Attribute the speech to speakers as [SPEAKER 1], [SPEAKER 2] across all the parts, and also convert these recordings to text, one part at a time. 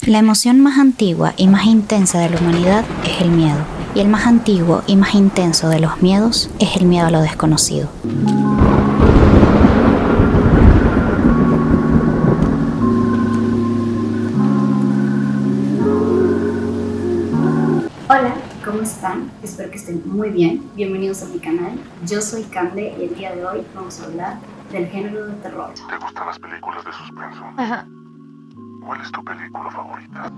[SPEAKER 1] La emoción más antigua y más intensa de la humanidad es el miedo, y el más antiguo y más intenso de los miedos es el miedo a lo desconocido.
[SPEAKER 2] Hola, ¿cómo están? Espero que estén muy bien. Bienvenidos a mi canal. Yo soy Cande y el día de hoy vamos a hablar del género de terror.
[SPEAKER 3] ¿Te gustan las películas de suspenso?
[SPEAKER 2] Ajá.
[SPEAKER 3] ¿Cuál es tu película favorita?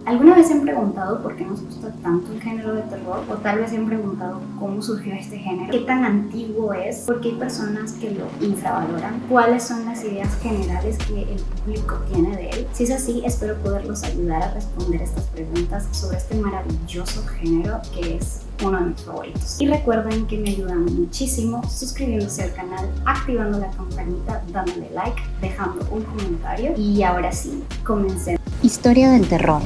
[SPEAKER 2] ¿Alguna vez se han preguntado por qué nos gusta tanto el género de terror? O tal vez se han preguntado cómo surgió este género, qué tan antiguo es, por qué hay personas que lo infravaloran, cuáles son las ideas generales que el público tiene de él. Si es así, espero poderlos ayudar a responder estas preguntas sobre este maravilloso género que es uno de mis favoritos. Y recuerden que me ayudan muchísimo suscribiéndose al canal, activando la campanita, dándole like, dejando un comentario. Y ahora sí, comencemos.
[SPEAKER 1] Historia del terror.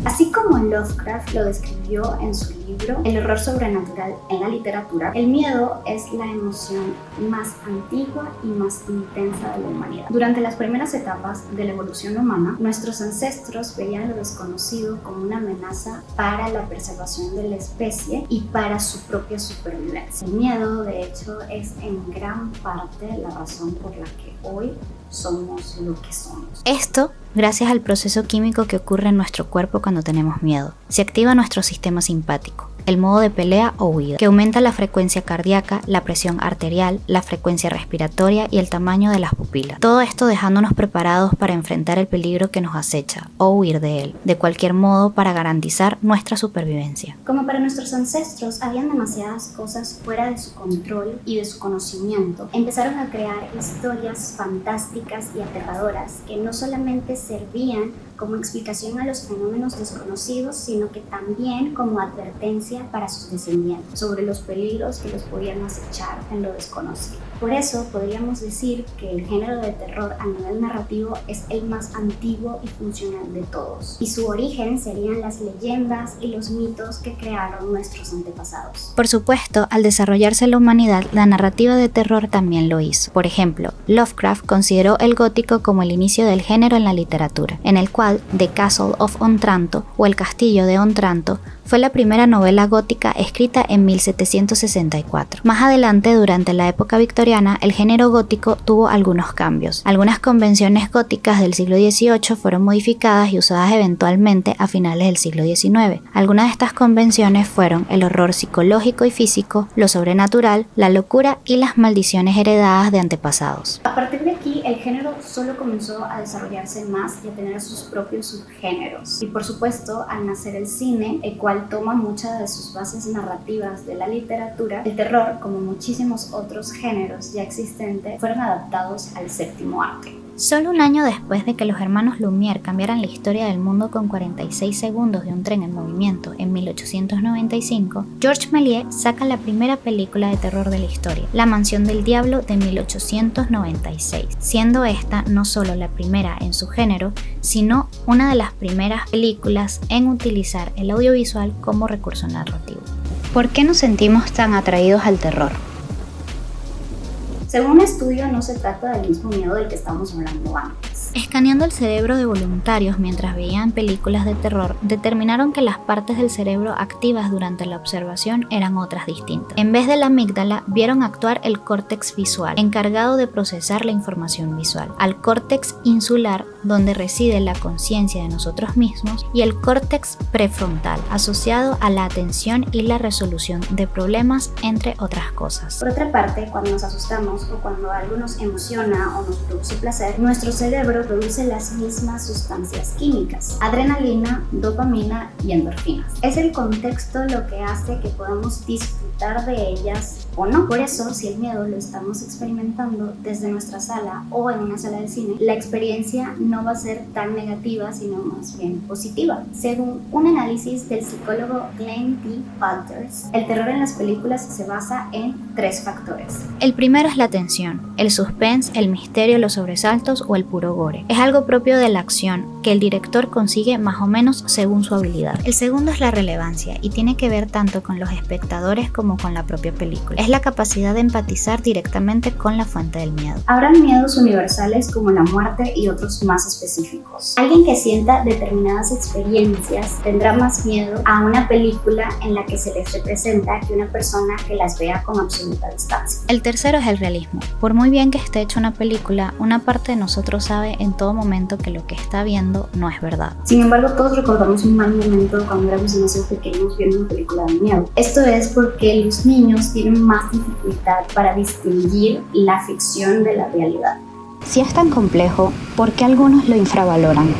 [SPEAKER 2] Así como Lovecraft lo describió en su libro El horror sobrenatural en la literatura, el miedo es la emoción más antigua y más intensa de la humanidad. Durante las primeras etapas de la evolución humana, nuestros ancestros veían lo desconocido como una amenaza para la preservación de la especie y para su propia supervivencia. El miedo, de hecho, es en gran parte la razón por la que hoy somos lo que somos.
[SPEAKER 1] Esto gracias al proceso químico que ocurre en nuestro cuerpo cuando tenemos miedo. Se activa nuestro sistema simpático, el modo de pelea o huida, que aumenta la frecuencia cardíaca, la presión arterial, la frecuencia respiratoria y el tamaño de las pupilas. Todo esto dejándonos preparados para enfrentar el peligro que nos acecha o huir de él, de cualquier modo para garantizar nuestra supervivencia.
[SPEAKER 2] Como para nuestros ancestros habían demasiadas cosas fuera de su control y de su conocimiento, empezaron a crear historias fantásticas y aterradoras que no solamente servían como explicación a los fenómenos desconocidos, sino que también como advertencia para sus descendientes sobre los peligros que los podían acechar en lo desconocido. Por eso podríamos decir que el género de terror a nivel narrativo es el más antiguo y funcional de todos, y su origen serían las leyendas y los mitos que crearon nuestros antepasados.
[SPEAKER 1] Por supuesto, al desarrollarse la humanidad, la narrativa de terror también lo hizo. Por ejemplo, Lovecraft consideró el gótico como el inicio del género en la literatura, en el cual The Castle of Otranto o El Castillo de Otranto fue la primera novela gótica escrita en 1764. Más adelante, durante la época victoriana, el género gótico tuvo algunos cambios. Algunas convenciones góticas del siglo XVIII fueron modificadas y usadas eventualmente a finales del siglo XIX. Algunas de estas convenciones fueron el horror psicológico y físico, lo sobrenatural, la locura y las maldiciones heredadas de antepasados.
[SPEAKER 2] A partir de aquí, el género solo comenzó a desarrollarse más y a tener sus propios subgéneros. Y por supuesto, al nacer el cine, el cual toma muchas de sus bases narrativas de la literatura, el terror, como muchísimos otros géneros ya existentes, fueron adaptados al séptimo arte.
[SPEAKER 1] Solo un año después de que los hermanos Lumière cambiaran la historia del mundo con 46 segundos de un tren en movimiento en 1895, Georges Méliès saca la primera película de terror de la historia, La Mansión del Diablo de 1896, siendo esta no solo la primera en su género, sino una de las primeras películas en utilizar el audiovisual como recurso narrativo. ¿Por qué nos sentimos tan atraídos al terror?
[SPEAKER 2] Según un estudio, no se trata del mismo miedo del que estamos hablando antes.
[SPEAKER 1] Escaneando el cerebro de voluntarios mientras veían películas de terror, determinaron que las partes del cerebro activas durante la observación eran otras distintas. En vez de la amígdala, vieron actuar el córtex visual, encargado de procesar la información visual, al córtex insular, donde reside la conciencia de nosotros mismos, y el córtex prefrontal, asociado a la atención y la resolución de problemas, entre otras cosas.
[SPEAKER 2] Por otra parte, cuando nos asustamos o cuando algo nos emociona o nos produce placer, nuestro cerebro produce las mismas sustancias químicas: adrenalina, dopamina y endorfinas. Es el contexto lo que hace que podamos disfrutar de ellas o no. Por eso, si el miedo lo estamos experimentando desde nuestra sala o en una sala de cine, la experiencia no va a ser tan negativa, sino más bien positiva. Según un análisis del psicólogo Glenn D. Walters, el terror en las películas se basa en 3 factores.
[SPEAKER 1] El primero es la tensión, el suspense, el misterio, los sobresaltos o el puro gore. Es algo propio de la acción que el director consigue más o menos según su habilidad. El segundo es la relevancia y tiene que ver tanto con los espectadores como como con la propia película. Es la capacidad de empatizar directamente con la fuente del miedo.
[SPEAKER 2] Habrán miedos universales como la muerte y otros más específicos. Alguien que sienta determinadas experiencias tendrá más miedo a una película en la que se les representa que una persona que las vea con absoluta distancia.
[SPEAKER 1] El tercero es el realismo. Por muy bien que esté hecha una película, una parte de nosotros sabe en todo momento que lo que está viendo no es verdad.
[SPEAKER 2] Sin embargo, todos recordamos un mal momento cuando éramos demasiado pequeños viendo una película de miedo. Esto es porque los niños tienen más dificultad para distinguir la ficción de la realidad.
[SPEAKER 1] Si es tan complejo, ¿por qué algunos lo infravaloran?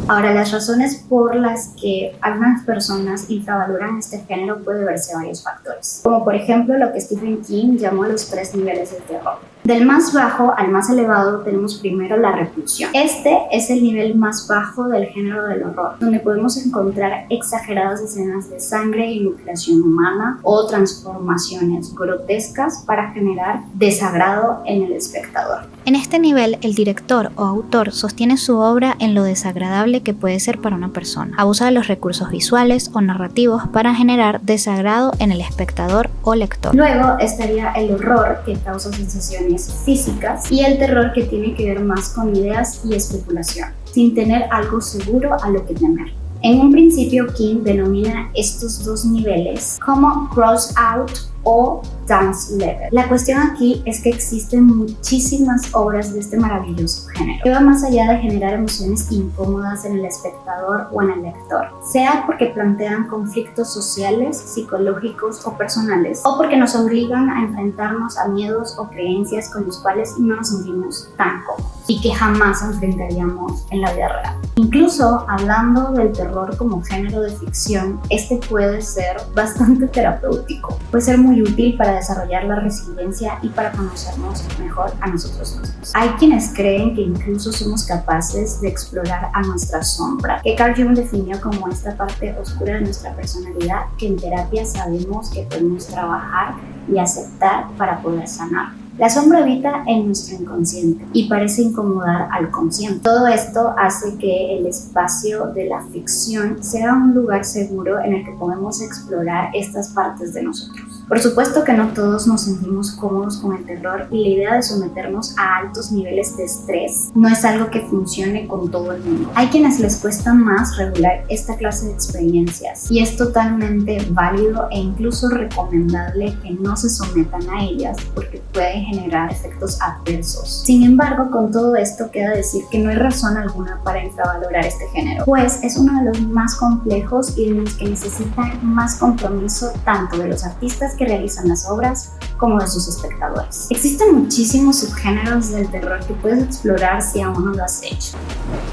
[SPEAKER 2] Ahora, las razones por las que algunas personas infravaloran este género puede verse varios factores, como por ejemplo lo que Stephen King llamó los 3 niveles del terror. Del más bajo al más elevado tenemos primero la repulsión. Este es el nivel más bajo del género del horror, donde podemos encontrar exageradas escenas de sangre y mutilación humana o transformaciones grotescas para generar desagrado en el espectador.
[SPEAKER 1] En este nivel, el director o autor sostiene su obra en lo desagradable que puede ser para una persona. Abusa de los recursos visuales o narrativos para generar desagrado en el espectador o lector.
[SPEAKER 2] Luego estaría el horror, que causa sensaciones físicas, y el terror, que tiene que ver más con ideas y especulación, sin tener algo seguro a lo que temer. En un principio, King denomina estos dos niveles como cross out o dance level. La cuestión aquí es que existen muchísimas obras de este maravilloso género, que va más allá de generar emociones incómodas en el espectador o en el lector, sea porque plantean conflictos sociales, psicológicos o personales, o porque nos obligan a enfrentarnos a miedos o creencias con los cuales no nos sentimos tan cómodos y que jamás enfrentaríamos en la vida real. Incluso hablando del terror como género de ficción, este puede ser bastante terapéutico, puede ser muy útil para desarrollar la resiliencia y para conocernos mejor a nosotros mismos. Hay quienes creen que incluso somos capaces de explorar a nuestra sombra, que Carl Jung definió como esta parte oscura de nuestra personalidad que en terapia sabemos que podemos trabajar y aceptar para poder sanar. La sombra habita en nuestro inconsciente y parece incomodar al consciente. Todo esto hace que el espacio de la ficción sea un lugar seguro en el que podemos explorar estas partes de nosotros. Por supuesto que no todos nos sentimos cómodos con el terror, y la idea de someternos a altos niveles de estrés no es algo que funcione con todo el mundo. Hay quienes les cuesta más regular esta clase de experiencias, y es totalmente válido e incluso recomendable que no se sometan a ellas porque pueden generar efectos adversos. Sin embargo, con todo esto queda decir que no hay razón alguna para infravalorar este género, pues es uno de los más complejos y de los que necesitan más compromiso tanto de los artistas que realizan las obras como de sus espectadores. Existen muchísimos subgéneros del terror que puedes explorar si aún no lo has hecho.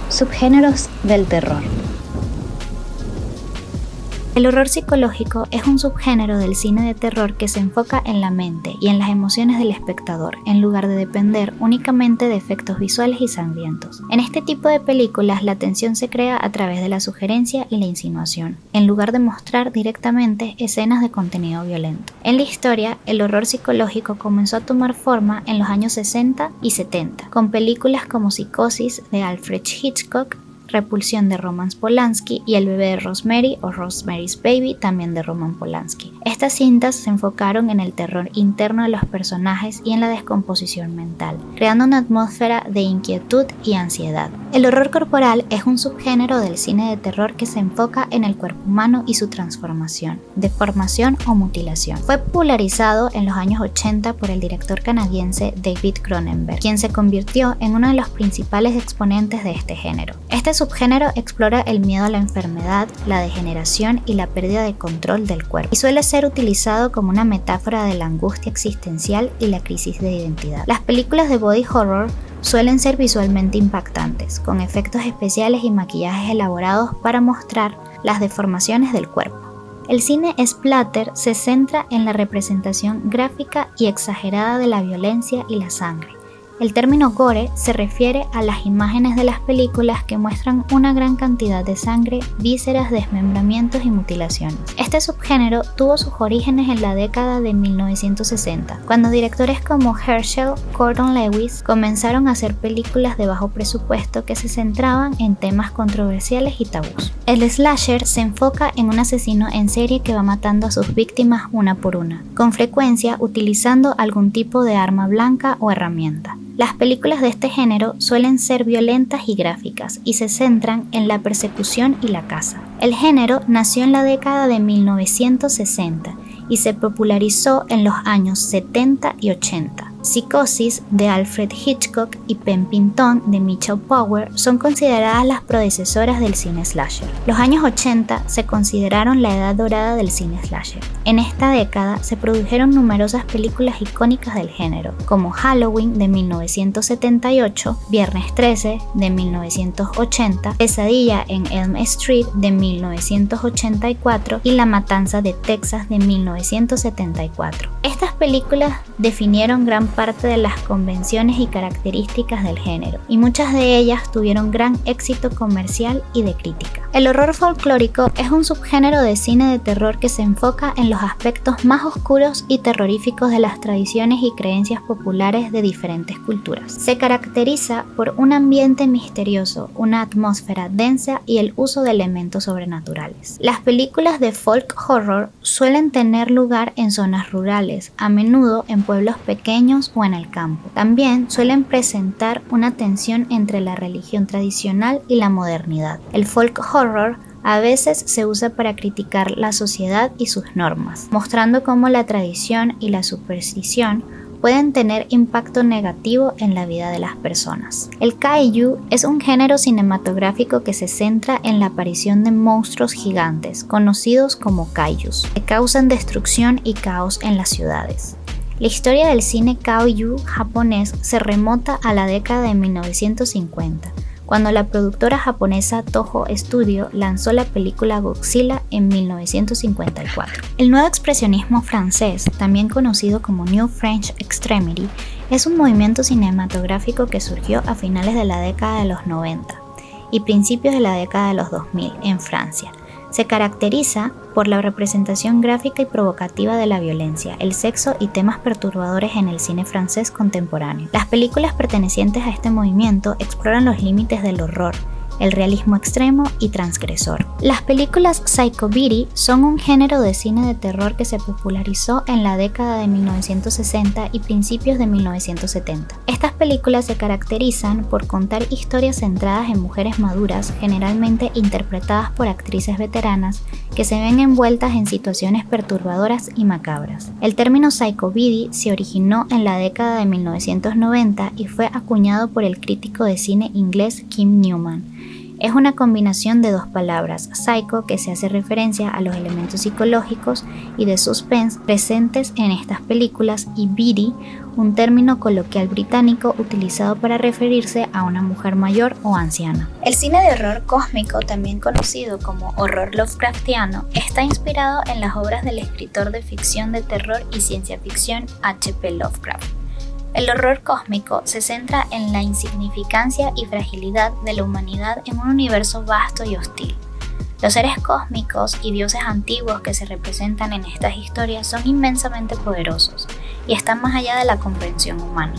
[SPEAKER 1] Subgéneros del terror. El horror psicológico es un subgénero del cine de terror que se enfoca en la mente y en las emociones del espectador, en lugar de depender únicamente de efectos visuales y sangrientos. En este tipo de películas, la tensión se crea a través de la sugerencia y la insinuación, en lugar de mostrar directamente escenas de contenido violento. En la historia, el horror psicológico comenzó a tomar forma en los años 60 y 70, con películas como Psicosis de Alfred Hitchcock, Repulsión de Roman Polanski y El bebé de Rosemary o Rosemary's Baby, también de Roman Polanski. Estas cintas se enfocaron en el terror interno de los personajes y en la descomposición mental, creando una atmósfera de inquietud y ansiedad. El horror corporal es un subgénero del cine de terror que se enfoca en el cuerpo humano y su transformación, deformación o mutilación. Fue popularizado en los años 80 por el director canadiense David Cronenberg, quien se convirtió en uno de los principales exponentes de este género. Este subgénero explora el miedo a la enfermedad, la degeneración y la pérdida de control del cuerpo, y suele ser utilizado como una metáfora de la angustia existencial y la crisis de identidad. Las películas de body horror suelen ser visualmente impactantes, con efectos especiales y maquillajes elaborados para mostrar las deformaciones del cuerpo. El cine splatter se centra en la representación gráfica y exagerada de la violencia y la sangre, El término gore se refiere a las imágenes de las películas que muestran una gran cantidad de sangre, vísceras, desmembramientos y mutilaciones. Este subgénero tuvo sus orígenes en la década de 1960, cuando directores como Herschel Gordon Lewis comenzaron a hacer películas de bajo presupuesto que se centraban en temas controversiales y tabús. El slasher se enfoca en un asesino en serie que va matando a sus víctimas una por una, con frecuencia utilizando algún tipo de arma blanca o herramienta. Las películas de este género suelen ser violentas y gráficas y se centran en la persecución y la caza. El género nació en la década de 1960 y se popularizó en los años 70 y 80. Psicosis de Alfred Hitchcock y Pennington de Mitchell Power son consideradas las predecesoras del cine slasher. Los años 80 se consideraron la edad dorada del cine slasher. En esta década se produjeron numerosas películas icónicas del género, como Halloween de 1978, Viernes 13 de 1980, Pesadilla en Elm Street de 1984 y La Matanza de Texas de 1974. Estas películas definieron gran parte de las convenciones y características del género, y muchas de ellas tuvieron gran éxito comercial y de crítica. El horror folclórico es un subgénero de cine de terror que se enfoca en los aspectos más oscuros y terroríficos de las tradiciones y creencias populares de diferentes culturas. Se caracteriza por un ambiente misterioso, una atmósfera densa y el uso de elementos sobrenaturales. Las películas de folk horror suelen tener lugar en zonas rurales, a menudo en pueblos pequeños o en el campo. También suelen presentar una tensión entre la religión tradicional y la modernidad. El folk horror a veces se usa para criticar la sociedad y sus normas, mostrando cómo la tradición y la superstición pueden tener impacto negativo en la vida de las personas. El kaiju es un género cinematográfico que se centra en la aparición de monstruos gigantes, conocidos como kaijus, que causan destrucción y caos en las ciudades. La historia del cine kaiju japonés se remota a la década de 1950, cuando la productora japonesa Toho Studio lanzó la película Godzilla en 1954. El nuevo expresionismo francés, también conocido como New French Extremity, es un movimiento cinematográfico que surgió a finales de la década de los 90 y principios de la década de los 2000 en Francia. Se caracteriza por la representación gráfica y provocativa de la violencia, el sexo y temas perturbadores en el cine francés contemporáneo. Las películas pertenecientes a este movimiento exploran los límites del horror, el realismo extremo y transgresor. Las películas Psychobilly son un género de cine de terror que se popularizó en la década de 1960 y principios de 1970. Estas películas se caracterizan por contar historias centradas en mujeres maduras, generalmente interpretadas por actrices veteranas, que se ven envueltas en situaciones perturbadoras y macabras. El término Psychobilly se originó en la década de 1990 y fue acuñado por el crítico de cine inglés Kim Newman. Es una combinación de dos palabras, psycho, que se hace referencia a los elementos psicológicos y de suspense presentes en estas películas, y biddy, un término coloquial británico utilizado para referirse a una mujer mayor o anciana. El cine de horror cósmico, también conocido como horror Lovecraftiano, está inspirado en las obras del escritor de ficción de terror y ciencia ficción H.P. Lovecraft. El horror cósmico se centra en la insignificancia y fragilidad de la humanidad en un universo vasto y hostil. Los seres cósmicos y dioses antiguos que se representan en estas historias son inmensamente poderosos y están más allá de la comprensión humana,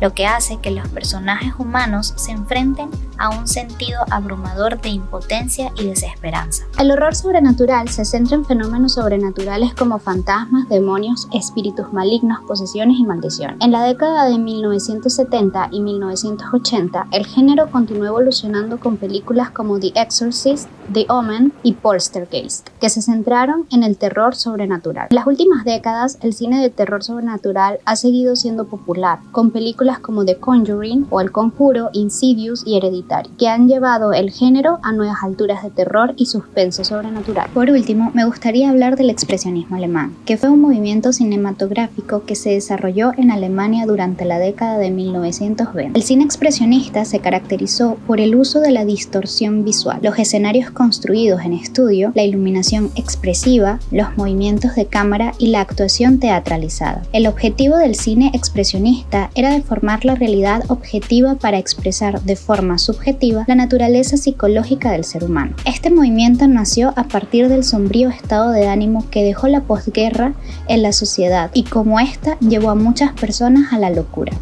[SPEAKER 1] lo que hace que los personajes humanos se enfrenten a un sentido abrumador de impotencia y desesperanza. El horror sobrenatural se centra en fenómenos sobrenaturales como fantasmas, demonios, espíritus malignos, posesiones y maldiciones. En la década de 1970 y 1980, el género continuó evolucionando con películas como The Exorcist, The Omen y Poltergeist, que se centraron en el terror sobrenatural. En las últimas décadas, el cine de terror sobrenatural ha seguido siendo popular, con películas como The Conjuring o El Conjuro, Insidious y Hereditary, solitario, que han llevado el género a nuevas alturas de terror y suspenso sobrenatural. Por último, me gustaría hablar del expresionismo alemán, que fue un movimiento cinematográfico que se desarrolló en Alemania durante la década de 1920. El cine expresionista se caracterizó por el uso de la distorsión visual, los escenarios construidos en estudio, la iluminación expresiva, los movimientos de cámara y la actuación teatralizada. El objetivo del cine expresionista era deformar la realidad objetiva para expresar de forma subjetiva la naturaleza psicológica del ser humano. Este movimiento nació a partir del sombrío estado de ánimo que dejó la posguerra en la sociedad y como esta llevó a muchas personas a la locura.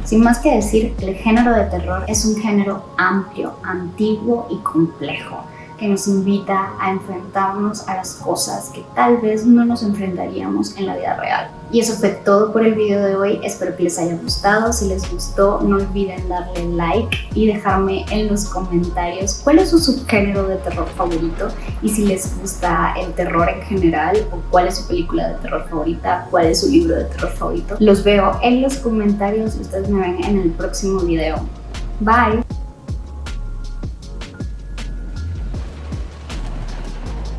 [SPEAKER 2] Sin más que decir, el género de terror es un género amplio, antiguo y complejo, que nos invita a enfrentarnos a las cosas que tal vez no nos enfrentaríamos en la vida real. Y eso fue todo por el video de hoy, espero que les haya gustado. Si les gustó, no olviden darle like y dejarme en los comentarios cuál es su subgénero de terror favorito y si les gusta el terror en general o cuál es su película de terror favorita, cuál es su libro de terror favorito. Los veo en los comentarios y ustedes me ven en el próximo video. Bye!